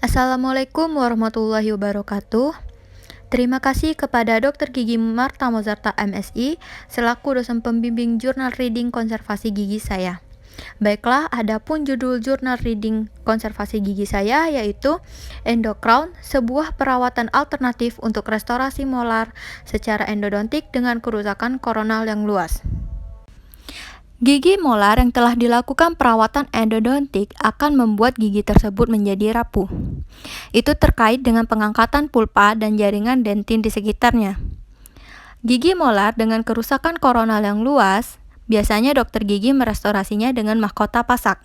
Assalamualaikum warahmatullahi wabarakatuh. Terima kasih kepada Dr. Gigi Marta Mozarta MSI selaku dosen pembimbing jurnal reading konservasi gigi saya. Baiklah, adapun judul jurnal reading konservasi gigi saya yaitu Endocrown, sebuah perawatan alternatif untuk restorasi molar secara endodontik dengan kerusakan koronal yang luas. Gigi molar yang telah dilakukan perawatan endodontik akan membuat gigi tersebut menjadi rapuh. Itu terkait dengan pengangkatan pulpa dan jaringan dentin di sekitarnya. Gigi molar dengan kerusakan koronal yang luas, biasanya dokter gigi merestorasinya dengan mahkota pasak.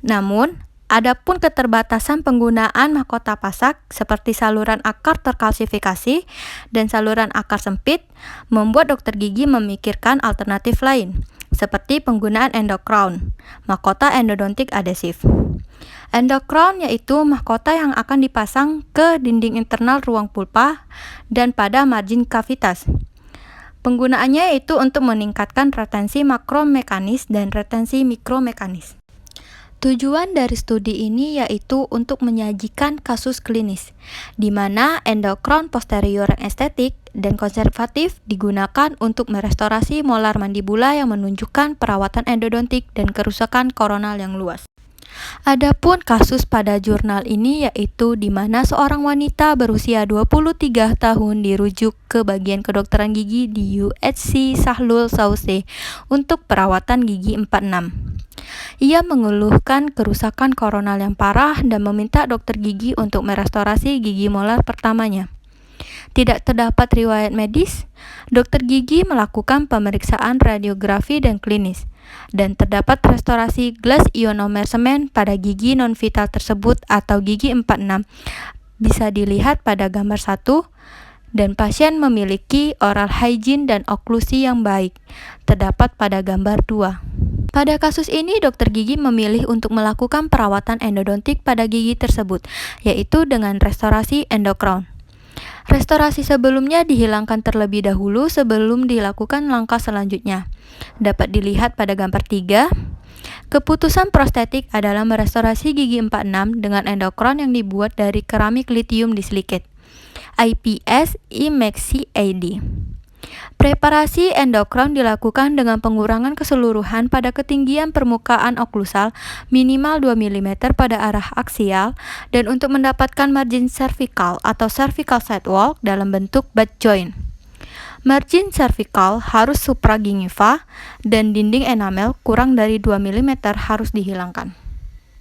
Namun, adapun keterbatasan penggunaan mahkota pasak seperti saluran akar terkalsifikasi dan saluran akar sempit membuat dokter gigi memikirkan alternatif lain, seperti penggunaan endocrown, mahkota endodontik adhesif. Endocrown yaitu mahkota yang akan dipasang ke dinding internal ruang pulpa dan pada margin kavitas. Penggunaannya yaitu untuk meningkatkan retensi makromekanis dan retensi mikromekanis. Tujuan dari studi ini yaitu untuk menyajikan kasus klinis, di mana endocrown posterior yang estetik dan konservatif digunakan untuk merestorasi molar mandibula yang menunjukkan perawatan endodontik dan kerusakan koronal yang luas. Adapun kasus pada jurnal ini yaitu di mana seorang wanita berusia 23 tahun dirujuk ke bagian kedokteran gigi di UHC Sahlul Sauce untuk perawatan gigi 46. Ia mengeluhkan kerusakan koronal yang parah dan meminta dokter gigi untuk merestorasi gigi molar pertamanya. Tidak terdapat riwayat medis, dokter gigi melakukan pemeriksaan radiografi dan klinis, dan terdapat restorasi glass ionomer semen pada gigi non-vital tersebut atau gigi 46. Bisa dilihat pada gambar 1, dan pasien memiliki oral hygiene dan oklusi yang baik, terdapat pada gambar 2. Pada kasus ini, dokter gigi memilih untuk melakukan perawatan endodontik pada gigi tersebut, yaitu dengan restorasi endocrown. Restorasi sebelumnya dihilangkan terlebih dahulu sebelum dilakukan langkah selanjutnya. Dapat dilihat pada gambar 3. Keputusan prostetik adalah merestorasi gigi 46 dengan endocrown yang dibuat dari keramik litium disilikat, IPS IMAXI AD. Preparasi endocrown dilakukan dengan pengurangan keseluruhan pada ketinggian permukaan oklusal minimal 2 mm pada arah aksial dan untuk mendapatkan margin cervical atau cervical sidewalk dalam bentuk butt joint. Margin cervical harus supragingiva dan dinding enamel kurang dari 2 mm harus dihilangkan.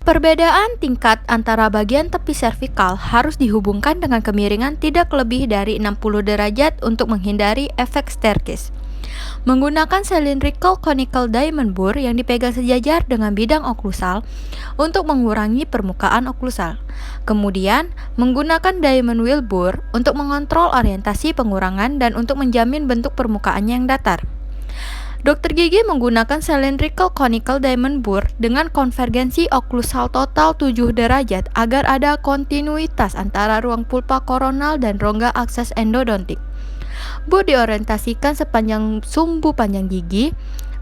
Perbedaan tingkat antara bagian tepi servikal harus dihubungkan dengan kemiringan tidak lebih dari 60 derajat untuk menghindari efek staircase. Menggunakan cylindrical conical diamond bore yang dipegang sejajar dengan bidang oklusal untuk mengurangi permukaan oklusal. Kemudian, menggunakan diamond wheel bore untuk mengontrol orientasi pengurangan dan untuk menjamin bentuk permukaannya yang datar. Dokter gigi menggunakan cylindrical conical diamond bore dengan konvergensi oklusal total 7 derajat agar ada kontinuitas antara ruang pulpa koronal dan rongga akses endodontik. Bore diorientasikan sepanjang sumbu panjang gigi.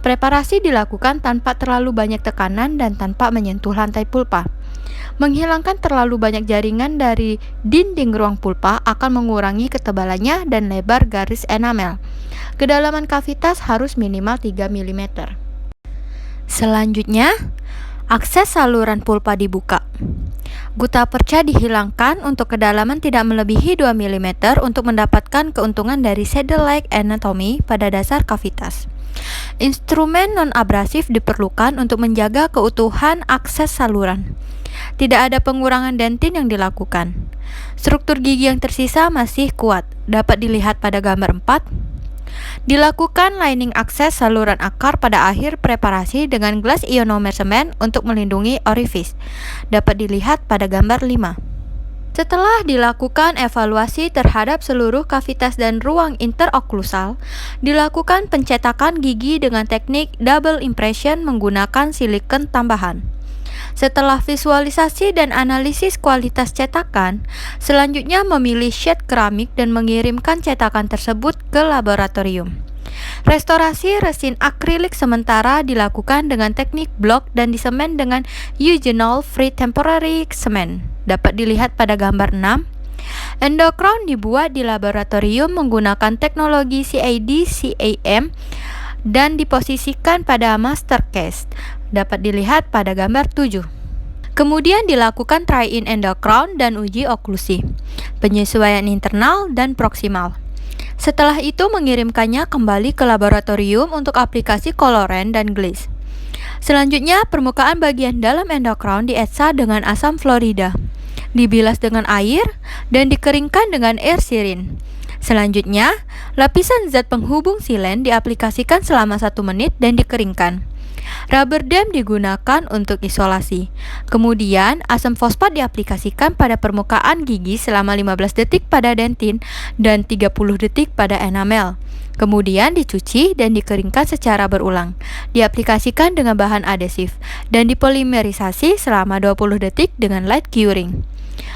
Preparasi dilakukan tanpa terlalu banyak tekanan dan tanpa menyentuh lantai pulpa. Menghilangkan terlalu banyak jaringan dari dinding ruang pulpa akan mengurangi ketebalannya dan lebar garis enamel. Kedalaman kavitas harus minimal 3 mm. Selanjutnya, akses saluran pulpa dibuka. Guta perca dihilangkan untuk kedalaman tidak melebihi 2 mm untuk mendapatkan keuntungan dari saddle-like anatomy pada dasar kavitas. Instrumen non-abrasif diperlukan untuk menjaga keutuhan akses saluran. Tidak ada pengurangan dentin yang dilakukan. Struktur gigi yang tersisa masih kuat, dapat dilihat pada gambar 4. Dilakukan lining akses saluran akar pada akhir preparasi dengan glass ionomer semen untuk melindungi orifice. Dapat dilihat pada gambar 5. Setelah dilakukan evaluasi terhadap seluruh kavitas dan ruang interoklusal, dilakukan pencetakan gigi dengan teknik double impression menggunakan silikon tambahan. Setelah visualisasi dan analisis kualitas cetakan, selanjutnya memilih sheet keramik dan mengirimkan cetakan tersebut ke laboratorium. Restorasi resin akrilik sementara dilakukan dengan teknik blok dan disemen dengan eugenol free temporary cement. Dapat dilihat pada gambar 6. Endocrown dibuat di laboratorium menggunakan teknologi CAD/CAM dan diposisikan pada master case. Dapat dilihat pada gambar 7. Kemudian dilakukan try-in endocrown dan uji oklusi, penyesuaian internal dan proksimal. Setelah itu mengirimkannya kembali ke laboratorium untuk aplikasi coloran dan glaze. Selanjutnya, permukaan bagian dalam endocrown dietsa dengan asam fluorida, dibilas dengan air, dan dikeringkan dengan air sirin. Selanjutnya, lapisan zat penghubung silen diaplikasikan selama 1 menit dan dikeringkan. Rubber dam digunakan untuk isolasi. Kemudian, asam fosfat diaplikasikan pada permukaan gigi selama 15 detik pada dentin dan 30 detik pada enamel. Kemudian dicuci dan dikeringkan secara berulang. Diaplikasikan dengan bahan adesif dan dipolimerisasi selama 20 detik dengan light curing.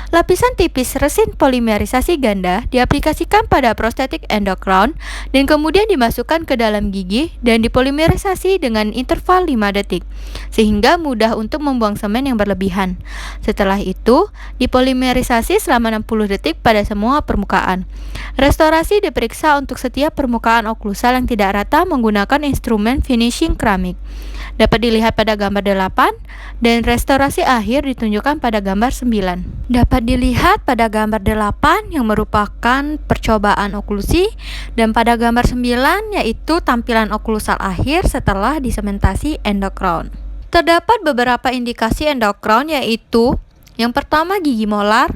Lapisan tipis resin polimerisasi ganda diaplikasikan pada prostetik endocrown dan kemudian dimasukkan ke dalam gigi dan dipolimerisasi dengan interval 5 detik sehingga mudah untuk membuang semen yang berlebihan. Setelah itu, dipolimerisasi selama 60 detik pada semua permukaan. Restorasi diperiksa untuk setiap permukaan oklusal yang tidak rata menggunakan instrumen finishing keramik. Dapat dilihat pada gambar 8 dan restorasi akhir ditunjukkan pada gambar 9. Dapat dilihat pada gambar 8 yang merupakan percobaan oklusi dan pada gambar 9 yaitu tampilan oklusal akhir setelah disementasi endocrown. Terdapat beberapa indikasi endocrown yaitu yang pertama gigi molar,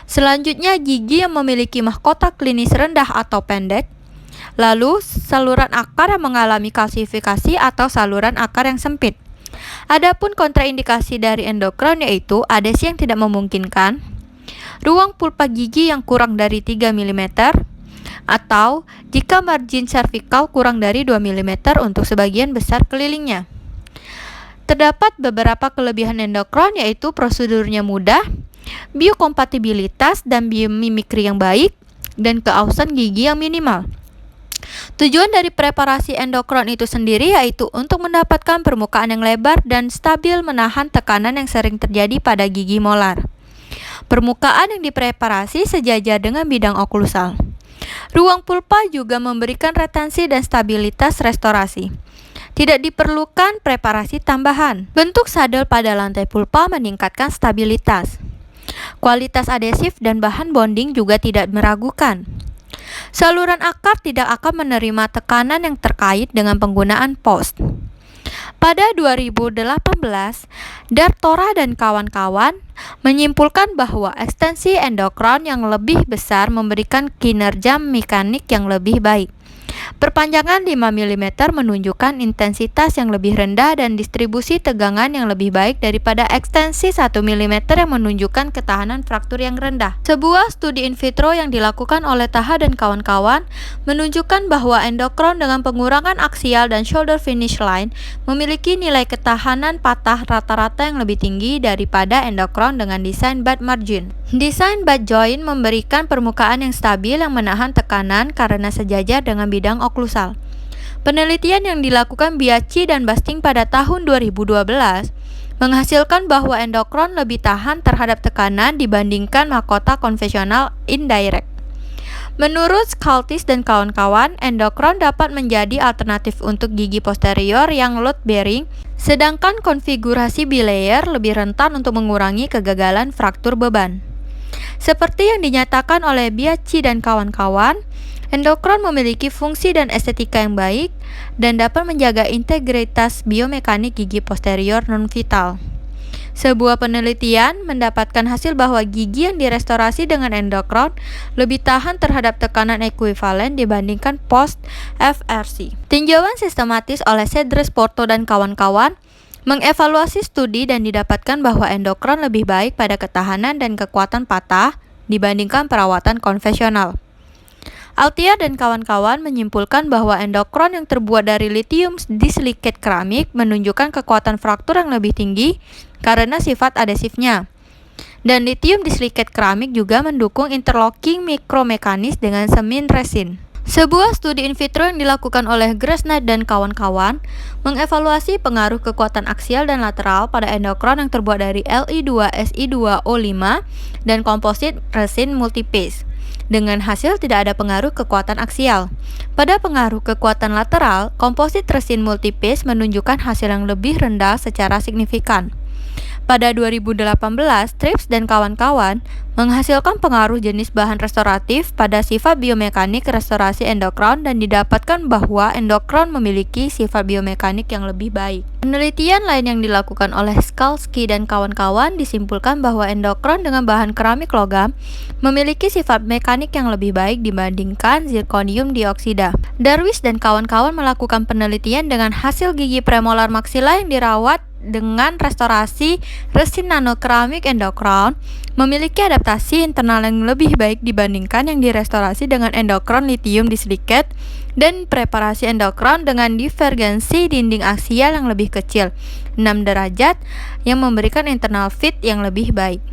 selanjutnya gigi yang memiliki mahkota klinis rendah atau pendek, lalu saluran akar yang mengalami kalsifikasi atau saluran akar yang sempit. Adapun kontraindikasi dari endocrown yaitu adesi yang tidak memungkinkan, ruang pulpa gigi yang kurang dari 3 mm, atau jika margin cervical kurang dari 2 mm untuk sebagian besar kelilingnya. Terdapat beberapa kelebihan endocrown yaitu prosedurnya mudah, biokompatibilitas dan biomimikri yang baik, dan keausan gigi yang minimal. Tujuan dari preparasi endocrown itu sendiri yaitu untuk mendapatkan permukaan yang lebar dan stabil menahan tekanan yang sering terjadi pada gigi molar. Permukaan yang dipreparasi sejajar dengan bidang oklusal. Ruang pulpa juga memberikan retensi dan stabilitas restorasi. Tidak diperlukan preparasi tambahan. Bentuk sadel pada lantai pulpa meningkatkan stabilitas. Kualitas adesif dan bahan bonding juga tidak meragukan. Saluran akar tidak akan menerima tekanan yang terkait dengan penggunaan post. Pada 2018, Dartora dan kawan-kawan menyimpulkan bahwa ekstensi endocrown yang lebih besar memberikan kinerja mekanik yang lebih baik. Perpanjangan 5 mm menunjukkan intensitas yang lebih rendah dan distribusi tegangan yang lebih baik daripada ekstensi 1 mm yang menunjukkan ketahanan fraktur yang rendah. Sebuah studi in vitro yang dilakukan oleh Taha dan kawan-kawan menunjukkan bahwa endocrown dengan pengurangan aksial dan shoulder finish line memiliki nilai ketahanan patah rata-rata yang lebih tinggi daripada endocrown dengan desain bud margin. Desain bud joint memberikan permukaan yang stabil yang menahan tekanan karena sejajar dengan bidang oklusal. Penelitian yang dilakukan Biachi dan Basting pada tahun 2012 menghasilkan bahwa endocrown lebih tahan terhadap tekanan dibandingkan mahkota konvensional indirect. Menurut Skaltis dan kawan-kawan, endocrown dapat menjadi alternatif untuk gigi posterior yang load bearing, sedangkan konfigurasi bilayer lebih rentan untuk mengurangi kegagalan fraktur beban. Seperti yang dinyatakan oleh Biachi dan kawan-kawan, endocrown memiliki fungsi dan estetika yang baik dan dapat menjaga integritas biomekanik gigi posterior non-vital. Sebuah penelitian mendapatkan hasil bahwa gigi yang direstorasi dengan endocrown lebih tahan terhadap tekanan ekuivalen dibandingkan post FRC. Tinjauan sistematis oleh Cedres Porto dan kawan-kawan mengevaluasi studi dan didapatkan bahwa endocrown lebih baik pada ketahanan dan kekuatan patah dibandingkan perawatan konvensional. Altier dan kawan-kawan menyimpulkan bahwa endocrown yang terbuat dari lithium disilicate keramik menunjukkan kekuatan fraktur yang lebih tinggi karena sifat adesifnya. Dan lithium disilicate keramik juga mendukung interlocking mikromekanis dengan semin resin. Sebuah studi in vitro yang dilakukan oleh Grasnat dan kawan-kawan mengevaluasi pengaruh kekuatan aksial dan lateral pada endokron yang terbuat dari Li2Si2O5 dan komposit resin multiphase. Dengan hasil tidak ada pengaruh kekuatan aksial. Pada pengaruh kekuatan lateral, komposit resin multiphase menunjukkan hasil yang lebih rendah secara signifikan. Pada 2018, Trips dan kawan-kawan menghasilkan pengaruh jenis bahan restoratif pada sifat biomekanik restorasi endokron dan didapatkan bahwa endokron memiliki sifat biomekanik yang lebih baik. Penelitian lain yang dilakukan oleh Skalski dan kawan-kawan disimpulkan bahwa endokron dengan bahan keramik logam memiliki sifat mekanik yang lebih baik dibandingkan zirkonium dioksida. Darwis dan kawan-kawan melakukan penelitian dengan hasil gigi premolar maksila yang dirawat dengan restorasi resin nanokeramik endokron memiliki adaptasi internal yang lebih baik dibandingkan yang direstorasi dengan endokron litium disilikat dan preparasi endokron dengan divergensi dinding aksial yang lebih kecil 6 derajat yang memberikan internal fit yang lebih baik.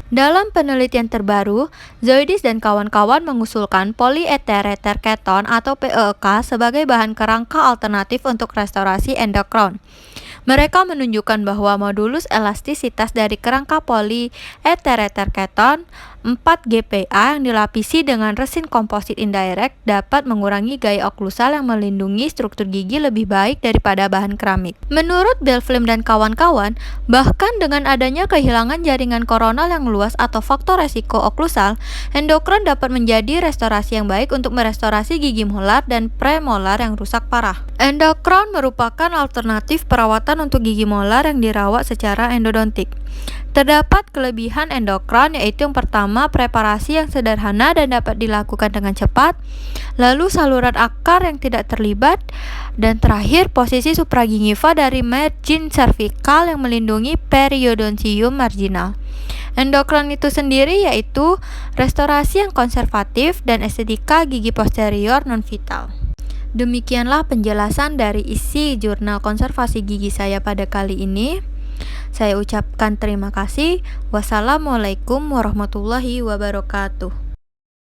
Dalam penelitian terbaru, Zoidis dan kawan-kawan mengusulkan polieter keton atau PEK sebagai bahan kerangka alternatif untuk restorasi endokron. Mereka menunjukkan bahwa modulus elastisitas dari kerangka polieter keton 4GPa yang dilapisi dengan resin komposit indirect dapat mengurangi gaya oklusal yang melindungi struktur gigi lebih baik daripada bahan keramik. Menurut Belflem dan kawan-kawan, bahkan dengan adanya kehilangan jaringan koronal yang luas atau faktor resiko oklusal, endokron dapat menjadi restorasi yang baik untuk merestorasi gigi molar dan premolar yang rusak parah. Endokron merupakan alternatif perawatan untuk gigi molar yang dirawat secara endodontik. Terdapat kelebihan endokron, yaitu yang pertama, preparasi yang sederhana dan dapat dilakukan dengan cepat, lalu saluran akar yang tidak terlibat, dan terakhir posisi supragingiva dari margin cervical yang melindungi periodontium marginal. Endokron itu sendiri yaitu restorasi yang konservatif dan estetika gigi posterior non-vital. Demikianlah penjelasan dari isi jurnal konservasi gigi saya pada kali ini. Saya ucapkan terima kasih. Wassalamualaikum warahmatullahi wabarakatuh.